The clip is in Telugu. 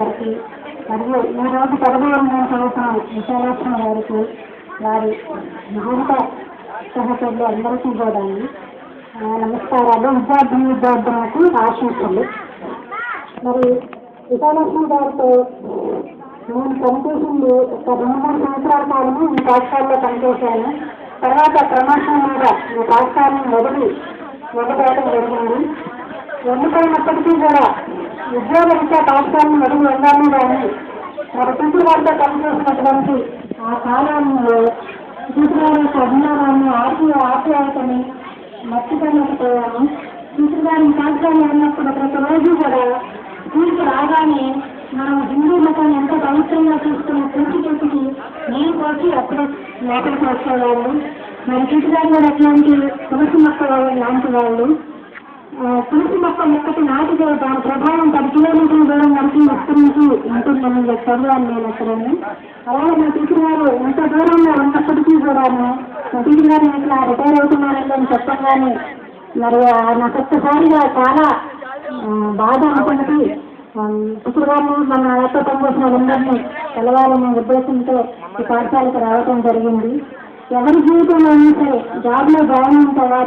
గారికి మరియు ఈరోజు 18వ సంవత్సరం విశాలాక్షణ గారికి వారి జీవిత సహచరులు అందరికీ కూడా నమస్కారాలు. విద్యార్థులకు ఆశీస్సులు. మరి విశాలాక్షణ గారితో నేను పనిచేసింది ఒక 2-3 సంవత్సరాల కాలము ఈ పాఠశాలలో పనిచేశాను. తర్వాత ప్రమోషన్ మీద ఈ పాఠశాలను వదిలిపెట్టడం జరిగింది. ఎన్నికైనప్పటికీ కూడా ఉద్యోగరీత్యా పాఠశాలను వదిలి వెళ్ళాలి కానీ మరి టీచర్ గారితో పనిచేసినటువంటి ఆ కాలంలో టీచర్ గారి యొక్క అభిమానాన్ని ఆప్యాయతని మర్చిపోలేకపోయాము. టీచర్ గారిని పాఠశాలలో ఉన్నప్పుడు ప్రతిరోజు కూడా స్కూల్కి రాగానే మనం హిందూ మతాన్ని ఎంతో పవిత్రంగా చూసుకునే పూర్తికి నేను కోసి అప్పుడే లోపలికి వచ్చేవాళ్ళు. మరి టీచర్ గారు కూడా అట్లాంటి తులసి మొక్క లాంటి వాళ్ళు. తులసి మొక్క ఒక్కటి నాటితే దాని ప్రభావం 10 కిలోమీటర్ల దూరం వరకు విస్తరించి ఉంటుందని చదివాను నేను అక్కడని. అలాగే మా టీచర్ గారు ఎంత దూరంలో ఉన్నప్పటికీ కూడాను మా టీచర్ గారు ఇట్లా రిటైర్ అవుతున్నారని అని చెప్పగానే మరి నాకు ఒక్కసారిగా చాలా బాధ అనుకున్నది. టీచర్ గారిని మన నాతో పనిచేసిన వాళ్ళందరినీ కలవాలనే ఉద్దేశంతో ఈ పాఠశాలకు రావడం జరిగింది. ఎవరి జీవితంలో అయినా సరే జాబ్లో జాయిన్ అయిన తర్వాత